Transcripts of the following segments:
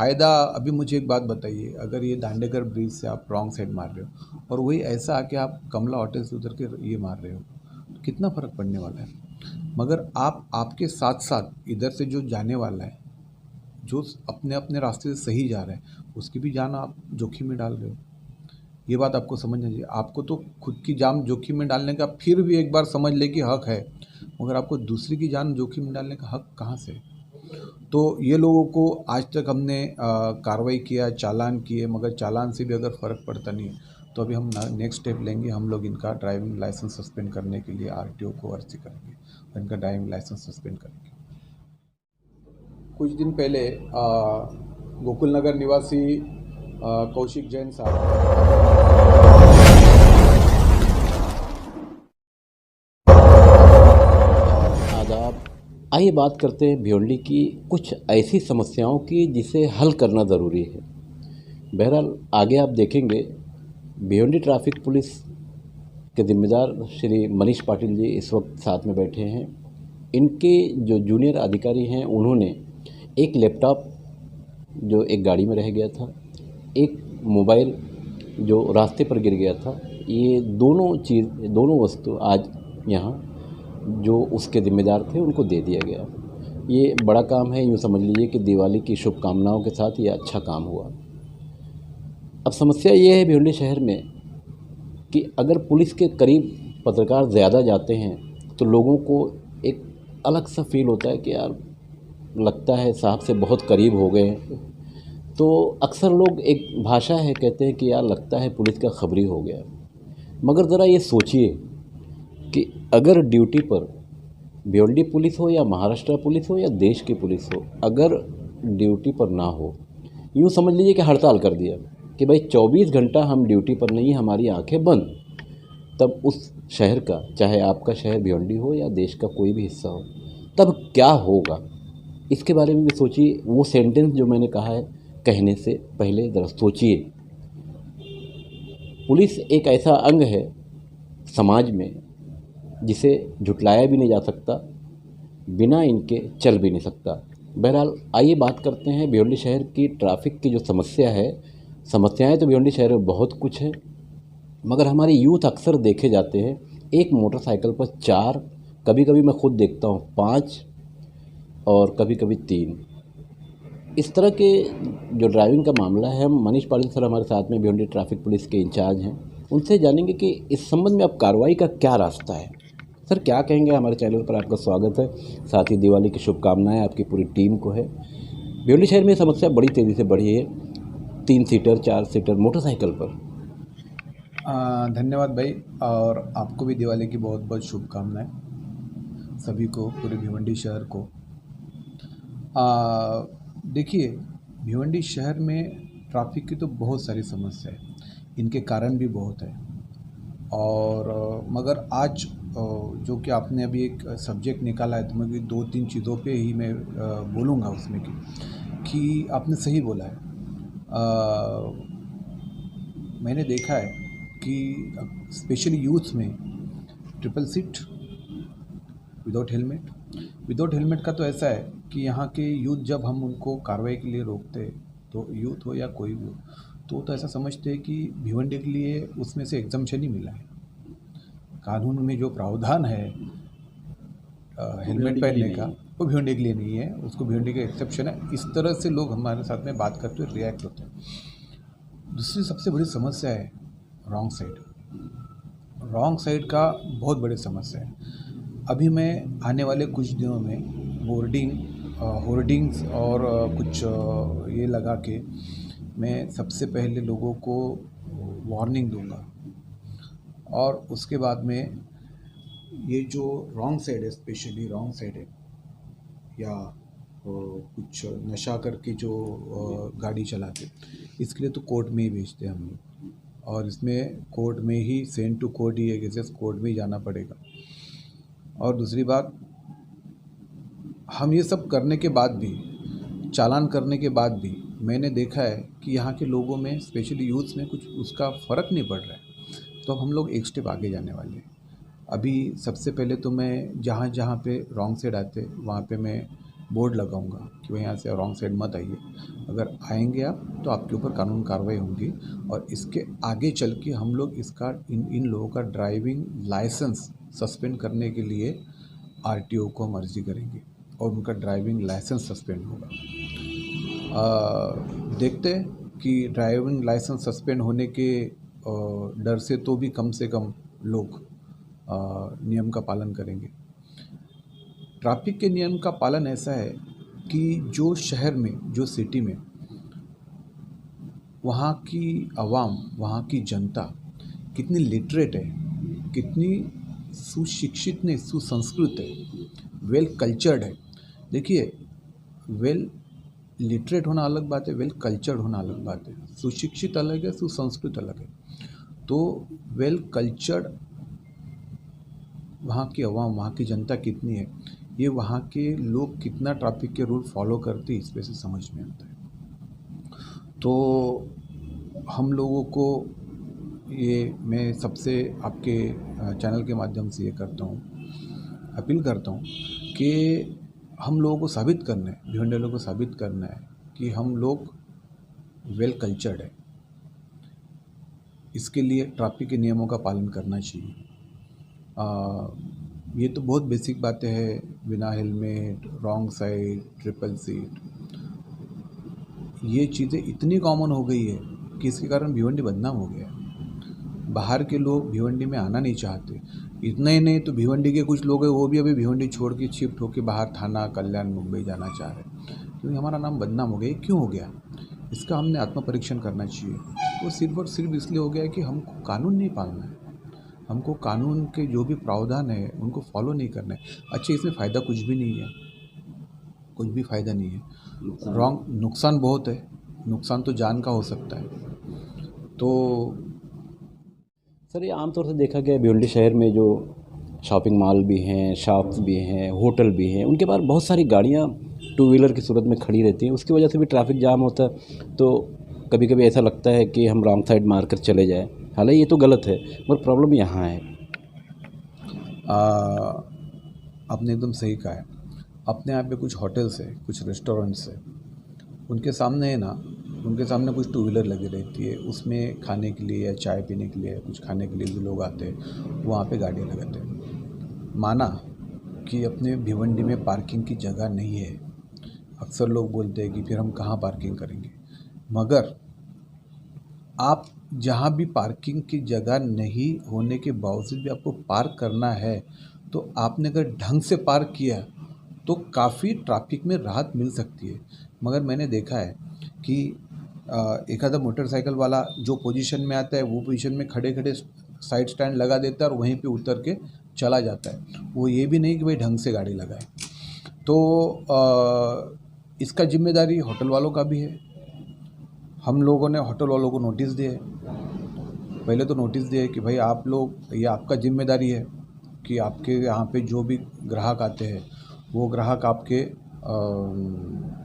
फ़ायदा। अभी मुझे एक बात बताइए, अगर ये दांडेकर ब्रिज से आप रॉन्ग साइड मार रहे हो और वही ऐसा आके आप कमला होटल से उधर के ये मार रहे हो, तो कितना फ़र्क पड़ने वाला है। मगर आप आपके साथ साथ इधर से जो जाने वाला है, जो अपने अपने रास्ते से सही जा रहा है, उसकी भी जान आप जोखिम में डाल रहे हो। ये बात आपको समझना चाहिए। आपको तो खुद की जान जोखिम में डालने का फिर भी एक बार समझ ले कि हक है, मगर आपको दूसरी की जान जोखिम में डालने का हक कहाँ से है। तो ये लोगों को आज तक हमने कार्रवाई किया, चालान किए, मगर चालान से भी अगर फ़र्क पड़ता नहीं है तो अभी हम नेक्स्ट स्टेप लेंगे। हम लोग इनका ड्राइविंग लाइसेंस सस्पेंड करने के लिए आरटीओ को अर्जी करेंगे और इनका ड्राइविंग लाइसेंस सस्पेंड करेंगे। कुछ दिन पहले गोकुल नगर निवासी कौशिक जैन साहब आदाब। आइए बात करते हैं भिवंडी की कुछ ऐसी समस्याओं की जिसे हल करना ज़रूरी है। बहरहाल आगे आप देखेंगे भिवंडी ट्रैफिक पुलिस के ज़िम्मेदार श्री मनीष पाटिल जी इस वक्त साथ में बैठे हैं। इनके जो जूनियर अधिकारी हैं उन्होंने एक लैपटॉप जो एक गाड़ी में रह गया था, एक मोबाइल जो रास्ते पर गिर गया था, ये दोनों वस्तु आज यहाँ जो उसके ज़िम्मेदार थे उनको दे दिया गया। ये बड़ा काम है, यूँ समझ लीजिए कि दिवाली की शुभकामनाओं के साथ ये अच्छा काम हुआ। अब समस्या ये है भिवंडी शहर में कि अगर पुलिस के करीब पत्रकार ज़्यादा जाते हैं तो लोगों को एक अलग सा फील होता है कि यार लगता है साहब से बहुत करीब हो गए हैं। तो अक्सर लोग एक भाषा है कहते हैं कि यार लगता है पुलिस का खबरी हो गया। मगर ज़रा ये सोचिए कि अगर ड्यूटी पर भिवंडी पुलिस हो या महाराष्ट्र पुलिस हो या देश की पुलिस हो, अगर ड्यूटी पर ना हो, यूँ समझ लीजिए कि हड़ताल कर दिया कि भाई 24 घंटा हम ड्यूटी पर नहीं, हमारी आंखें बंद, तब उस शहर का, चाहे आपका शहर भिवंडी हो या देश का कोई भी हिस्सा हो, तब क्या होगा इसके बारे में भी सोचिए। वो सेंटेंस जो मैंने कहा है कहने से पहले ज़रा सोचिए। पुलिस एक ऐसा अंग है समाज में जिसे झुटलाया भी नहीं जा सकता, बिना इनके चल भी नहीं सकता। बहरहाल आइए बात करते हैं भिवंडी शहर की ट्रैफिक की जो समस्या है। समस्याएं तो भिवंडी शहर में बहुत कुछ है, मगर हमारे यूथ अक्सर देखे जाते हैं एक मोटरसाइकिल पर 4, कभी कभी मैं खुद देखता हूँ 5 और कभी कभी 3। इस तरह के जो ड्राइविंग का मामला है, हम मनीष पाटिल सर हमारे साथ में भिवंडी ट्रैफिक पुलिस के इंचार्ज हैं, उनसे जानेंगे कि इस संबंध में अब कार्रवाई का क्या रास्ता है। सर क्या कहेंगे? हमारे चैनल पर आपका स्वागत है, साथ ही दिवाली की शुभकामनाएं आपकी पूरी टीम को है। भिवंडी शहर में समस्या बड़ी तेज़ी से बढ़ी है 3 सीटर 4 सीटर मोटरसाइकिल पर। धन्यवाद भाई, और आपको भी दिवाली की बहुत बहुत शुभकामनाएं, सभी को, पूरे भिवंडी शहर को। देखिए, भिवंडी शहर में ट्रैफिक की तो बहुत सारी समस्या है, इनके कारण भी बहुत है। और मगर आज जो कि आपने अभी एक सब्जेक्ट निकाला है, तो मैं 2-3 चीज़ों पे ही मैं बोलूँगा उसमें कि आपने सही बोला है। मैंने देखा है कि स्पेशली यूथ में ट्रिपल सीट विदाउट हेलमेट का तो ऐसा है कि यहाँ के यूथ, जब हम उनको कार्रवाई के लिए रोकते हैं, तो यूथ हो या कोई भी हो, तो ऐसा समझते हैं कि भिवंडी के लिए उसमें से एग्जम्पशन ही मिला है। कानून में जो प्रावधान है हेलमेट पहनने का, वो भिवंडी के लिए नहीं है, उसको भिवंडी का एक्सेप्शन है। इस तरह से लोग हमारे साथ में बात करते हुए रिएक्ट होते हैं। दूसरी सबसे बड़ी समस्या है रॉन्ग साइड का बहुत बड़ी समस्या है। अभी मैं आने वाले कुछ दिनों में होर्डिंग्स और कुछ ये लगा के मैं सबसे पहले लोगों को वार्निंग दूंगा, और उसके बाद में ये जो रॉन्ग साइड है, स्पेशली रॉन्ग साइड है या कुछ नशा करके जो गाड़ी चलाते, इसके लिए तो कोर्ट में ही भेजते हैं हम लोग, और इसमें कोर्ट में ही सेंड टू कोर्ट ही है, केसेस कोर्ट में ही जाना पड़ेगा। और दूसरी बात, हम ये सब करने के बाद भी, चालान करने के बाद भी, मैंने देखा है कि यहाँ के लोगों में, स्पेशली यूथ में, कुछ उसका फ़र्क नहीं पड़ रहा है। तो अब हम लोग एक स्टेप आगे जाने वाले हैं। अभी सबसे पहले तो मैं जहाँ पे रॉन्ग साइड आते, वहाँ पे मैं बोर्ड लगाऊंगा कि भाई यहाँ से रॉन्ग साइड मत आइए। अगर आएंगे आप तो आपके ऊपर कानून कार्रवाई होंगी, और इसके आगे चल के हम लोग इसका इन लोगों का ड्राइविंग लाइसेंस सस्पेंड करने के लिए आरटीओ को हम अर्जी करेंगे और उनका ड्राइविंग लाइसेंस सस्पेंड होगा। देखते हैं कि ड्राइविंग लाइसेंस सस्पेंड होने के डर से कम लोग नियम का पालन करेंगे। ट्रैफिक के नियम का पालन ऐसा है कि जो शहर में, जो सिटी में, वहाँ की आवाम, वहाँ की जनता कितनी लिटरेट है, कितनी सुशिक्षित नहीं, सुसंस्कृत है, वेल कल्चर्ड है। देखिए, वेल लिटरेट होना अलग बात है, वेल कल्चर्ड होना अलग बात है। सुशिक्षित अलग है, सुसंस्कृत अलग है। तो वेल कल्चर्ड वहाँ की आवाम, वहाँ की जनता कितनी है, ये वहाँ के लोग कितना ट्रैफिक के रूल फॉलो करते हैं, इस वजह से समझ में आता है। तो हम लोगों को ये, मैं सबसे आपके चैनल के माध्यम से ये करता हूँ, अपील करता हूँ कि हम लोगों को साबित करना है, भिवंडी लोगों को साबित करना है कि हम लोग वेल कल्चर्ड है। इसके लिए ट्रैफिक के नियमों का पालन करना चाहिए। ये तो बहुत बेसिक बातें हैं, बिना helmet, wrong side, triple seat, ये चीज़ें इतनी कॉमन हो गई है कि इसके कारण भिवंडी बदनाम हो गया है। बाहर के लोग भिवंडी में आना नहीं चाहते। इतना ही नहीं तो भिवंडी के कुछ लोग हैं, वो भी अभी भिवंडी छोड़ के शिफ्ट होकर बाहर थाना, कल्याण, मुंबई जाना चाह रहे हैं, क्योंकि हमारा नाम बदनाम हो गया। क्यों हो गया, इसका हमने आत्मपरीक्षण करना चाहिए। वो सिर्फ और सिर्फ इसलिए हो गया है कि हमको कानून नहीं पालना है, हमको कानून के जो भी प्रावधान है उनको फॉलो नहीं करना है। अच्छा, इसमें फ़ायदा कुछ भी नहीं है, कुछ भी फ़ायदा नहीं है। नुकसान बहुत है, नुकसान तो जान का हो सकता है। तो सर, ये आमतौर से देखा गया है भिवंडी शहर में जो शॉपिंग मॉल भी हैं, शॉप्स भी हैं, होटल भी हैं, उनके बाहर बहुत सारी गाड़ियाँ टू व्हीलर की सूरत में खड़ी रहती हैं। उसकी वजह से भी ट्रैफिक जाम होता है। तो कभी कभी ऐसा लगता है कि हम रॉन्ग साइड मार कर चले जाएं। हालांकि ये तो गलत है, पर प्रॉब्लम यहाँ है। आपने एकदम सही कहा है। अपने यहाँ पे कुछ होटल्स है, कुछ रेस्टोरेंट्स है, उनके सामने है ना, उनके सामने कुछ टू व्हीलर लगी रहती है, उसमें खाने के लिए या चाय पीने के लिए, कुछ खाने के लिए जो लोग आते हैं वहाँ पे गाड़ियाँ लगाते हैं। माना कि अपने भिवंडी में पार्किंग की जगह नहीं है, अक्सर लोग बोलते हैं कि फिर हम कहाँ पार्किंग करेंगे। मगर आप जहाँ भी पार्किंग की जगह नहीं होने के बावजूद भी आपको पार्क करना है, तो आपने अगर ढंग से पार्क किया तो काफ़ी ट्रैफिक में राहत मिल सकती है। मगर मैंने देखा है कि एक आधा मोटरसाइकिल वाला जो पोजीशन में आता है, वो पोजीशन में खड़े खड़े साइड स्टैंड लगा देता है और वहीं पे उतर के चला जाता है। वो ये भी नहीं कि भाई ढंग से गाड़ी लगाए। तो इसका जिम्मेदारी होटल वालों का भी है। हम लोगों ने होटल वालों को नोटिस दिए, पहले तो नोटिस दिए कि भाई आप लोग, ये आपका जिम्मेदारी है कि आपके यहाँ पे जो भी ग्राहक आते हैं वो ग्राहक आपके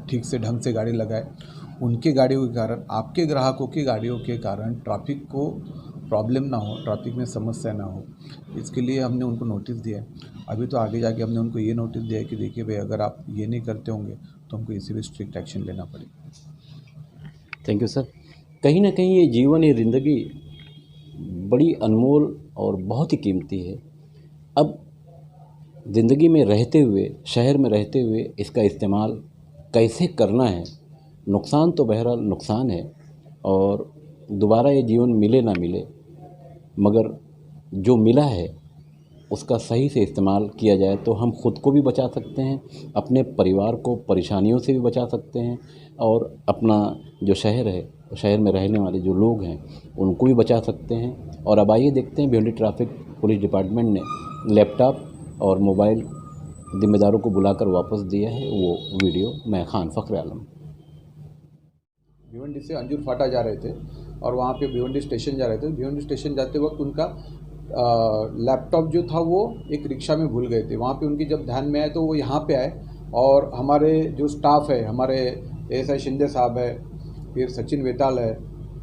ठीक से ढंग से गाड़ी लगाए। उनके गाड़ियों के कारण, आपके ग्राहकों की गाड़ियों के कारण ट्रैफिक को प्रॉब्लम ना हो, ट्रैफिक में समस्या ना हो, इसके लिए हमने उनको नोटिस दिया है। अभी तो आगे जाके हमने उनको ये नोटिस दिया है कि देखिए भाई, अगर आप ये नहीं करते होंगे तो हमको इसी भी स्ट्रिक्ट एक्शन लेना पड़ेगा। Thank you sir. कहीं ना कहीं ये जीवन, ये ज़िंदगी बड़ी अनमोल और बहुत ही कीमती है। अब ज़िंदगी में रहते हुए, शहर में रहते हुए इसका इस्तेमाल कैसे करना है। नुकसान तो बहरहाल नुकसान है, और दोबारा ये जीवन मिले ना मिले, मगर जो मिला है उसका सही से इस्तेमाल किया जाए तो हम ख़ुद को भी बचा सकते हैं, अपने परिवार को परेशानियों से भी बचा सकते हैं, और अपना जो शहर है, शहर में रहने वाले जो लोग हैं उनको भी बचा सकते हैं। और अब आइए देखते हैं, भिवंडी ट्रैफिक पुलिस डिपार्टमेंट ने लैपटॉप और मोबाइल जिम्मेदारों को बुलाकर वापस दिया है। वो वीडियो। मैं खान फ़ख्र आलम। भिवंडी से अंजूर फाटा जा रहे थे और वहाँ पे भिवंडी स्टेशन जा रहे थे। भिवंडी स्टेशन जाते वक्त उनका लैपटॉप जो था वो एक रिक्शा में भूल गए थे। वहाँ पे उनकी जब ध्यान में आए तो वो यहाँ पे आए, और हमारे जो स्टाफ है, हमारे एएसआई शिंदे साहब है, फिर सचिन वेताल है,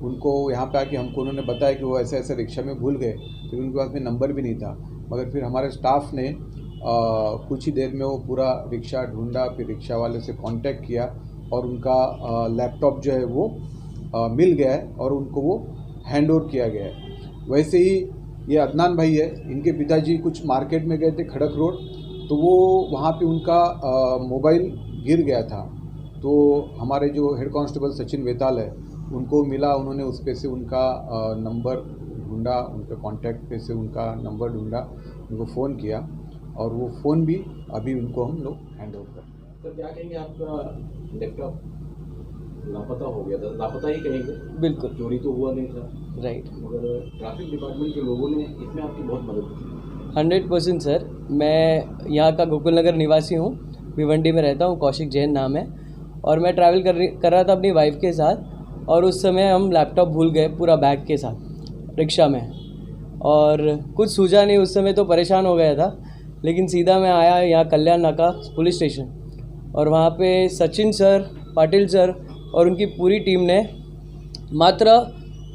उनको यहाँ पे आके हमको उन्होंने बताया कि वो ऐसे ऐसे रिक्शा में भूल गए। फिर उनके पास में नंबर भी नहीं था, मगर फिर हमारे स्टाफ ने कुछ ही देर में वो पूरा रिक्शा ढूंढा, फिर रिक्शा वाले से कांटेक्ट किया और उनका लैपटॉप जो है वो मिल गया है और उनको वो हैंड ओवर किया गया है। वैसे ही ये अदनान भाई है, इनके पिताजी कुछ मार्केट में गए थे खड़क रोड, तो वो वहाँ पे उनका मोबाइल गिर गया था। तो हमारे जो हेड कांस्टेबल सचिन वेताल है उनको मिला, उन्होंने उस पे से उनका नंबर ढूंढा, उनके कांटेक्ट पे से उनका नंबर ढूंढा, उनको फ़ोन किया और वो फ़ोन भी अभी उनको हम लोग हैंड ओवर कर। तो क्या कहेंगे, आपका लैपटॉप लापता हो गया था, लापता ही कहेंगे, बिल्कुल चोरी तो हुआ नहीं था, राइट। मगर ट्रैफिक डिपार्टमेंट के लोगों ने इसमें आपकी बहुत मदद की। 100% सर। मैं यहाँ का गोकुल नगर निवासी हूँ, भिवंडी में रहता हूँ, कौशिक जैन नाम है, और मैं ट्रैवल कर रहा था अपनी वाइफ के साथ, और उस समय हम लैपटॉप भूल गए पूरा बैग के साथ रिक्शा में, और कुछ सूझा नहीं। उस समय तो परेशान हो गया था, लेकिन सीधा मैं आया यहाँ कल्याण नाका पुलिस स्टेशन, और वहाँ पे सचिन सर, पाटिल सर और उनकी पूरी टीम ने मात्र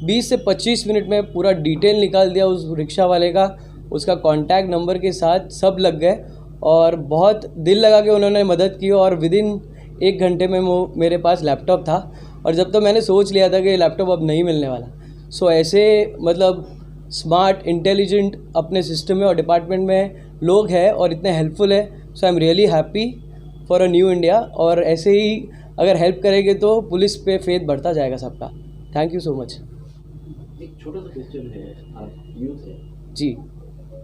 20 से 25 मिनट में पूरा डिटेल निकाल दिया उस रिक्शा वाले का, उसका कॉन्टैक्ट नंबर के साथ सब लग गए, और बहुत दिल लगा के उन्होंने मदद की, और विदिन 1 घंटे में वो मेरे पास लैपटॉप था। और जब तो मैंने सोच लिया था कि लैपटॉप अब नहीं मिलने वाला। सो ऐसे मतलब स्मार्ट इंटेलिजेंट अपने सिस्टम में और डिपार्टमेंट में लोग हैं और इतने हेल्पफुल है। So I am really happy for a new India, और ऐसे ही अगर हेल्प करेंगे तो पुलिस पे फेथ बढ़ता जाएगा सबका। Thank you so much. एक छोटा सा क्वेश्चन है, आप यूथ है जी।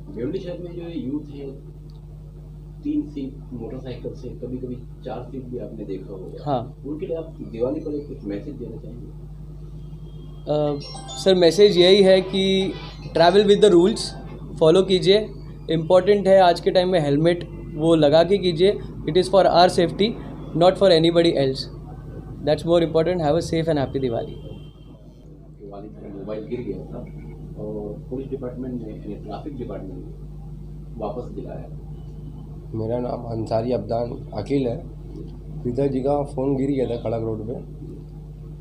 भिवंडी शहर में जो यूथ है 3 सीट मोटरसाइकिल से, कभी कभी 4 सीट भी आपने देखा होगा। हाँ। उनके लिए आप दिवाली पर एक मैसेज देना चाहेंगे? सर मैसेज यही है कि travel with the rules follow कीजिए। इम्पॉर्टेंट है आज के टाइम में हेलमेट वो लगा के कीजिए। It is for our safety, not for anybody else. That's more important. Have a safe and happy Diwali. Diwali पर मोबाइल गिर गया था और पुलिस डिपार्टमेंट ने यानी ट्रैफिक डिपार्टमेंट ने वापस दिलाया। मेरा नाम अंसारी अब्दान अकील है। पिताजी का फ़ोन गिर गया था खड़क रोड पे,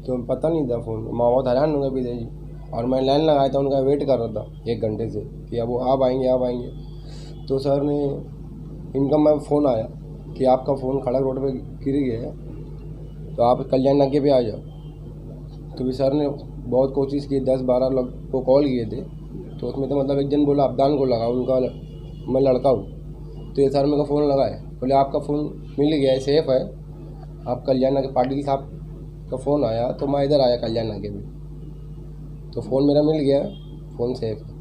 तो पता नहीं था फ़ोन। मैं बहुत हैरान हो गया पिताजी, और मैं लाइन लगाया था, उनका वेट कर रहा था 1 घंटे से कि अब वो आप आएंगे। तो सर ने इनका मैं फ़ोन आया कि आपका फ़ोन खड़क रोड पे गिर गया है, तो आप कल्याण नाके पे आ जाओ। तो भी सर ने बहुत कोशिश की, 10-12 लोग को कॉल किए थे, तो उसमें तो मतलब एक जन बोला अब्दान को लगा, उनका मैं लड़का हूँ। तो ये सर मेरा फ़ोन लगाए, बोले आपका फ़ोन मिल गया है, सेफ़ है, आप कल्याण नाके पाटिल साहब का फ़ोन आया, तो मैं इधर आया कल्याण नाके पे, तो फ़ोन मेरा मिल गया, फ़ोन सेफ़ है।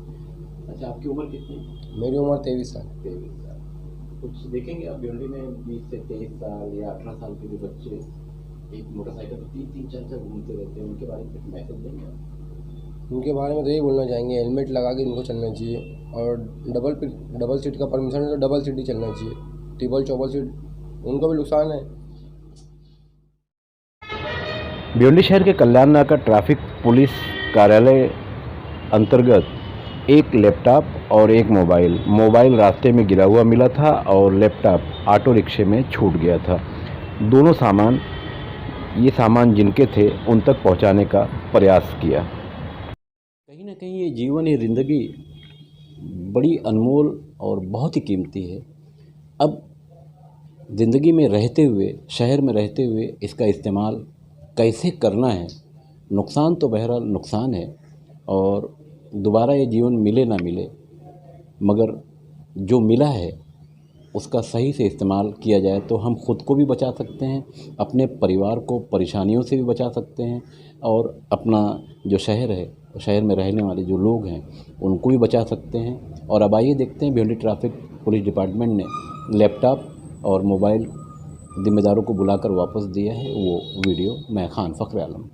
अच्छा, आपकी उम्र कितनी है? मेरी उम्र 23 साल। 23 साल। कुछ देखेंगे आप भिवंडी में 20 से 23 साल या 18 साल के जो बच्चे एक मोटरसाइकिल पर 3-3 4-4 घूमते रहते हैं, उनके बारे में कुछ मैसेज देंगे आप? उनके बारे में तो यही बोलना चाहेंगे, हेलमेट लगा के इनको चलना चाहिए, और डबल सीट का परमिशन है तो डबल सीट ही चलना चाहिए। ट्रिपल चौबल सीट उनको भी नुकसान है। भिवंडी शहर के कल्याण नाका ट्रैफिक पुलिस कार्यालय अंतर्गत एक लैपटॉप और एक मोबाइल रास्ते में गिरा हुआ मिला था, और लैपटॉप ऑटो रिक्शे में छूट गया था। दोनों ये सामान जिनके थे उन तक पहुंचाने का प्रयास किया। कहीं ना कहीं ये जीवन, ये ज़िंदगी बड़ी अनमोल और बहुत ही कीमती है। अब ज़िंदगी में रहते हुए, शहर में रहते हुए इसका इस्तेमाल कैसे करना है। नुकसान तो बहरहाल नुकसान है, और दोबारा ये जीवन मिले ना मिले, मगर जो मिला है उसका सही से इस्तेमाल किया जाए तो हम ख़ुद को भी बचा सकते हैं, अपने परिवार को परेशानियों से भी बचा सकते हैं, और अपना जो शहर है, शहर में रहने वाले जो लोग हैं उनको भी बचा सकते हैं। और अब आइए देखते हैं भिवंडी ट्रैफिक पुलिस डिपार्टमेंट ने लैपटॉप और मोबाइल ज़िम्मेदारों को बुलाकर वापस दिया है। वो वीडियो मैं खान फ़ख्र आलम।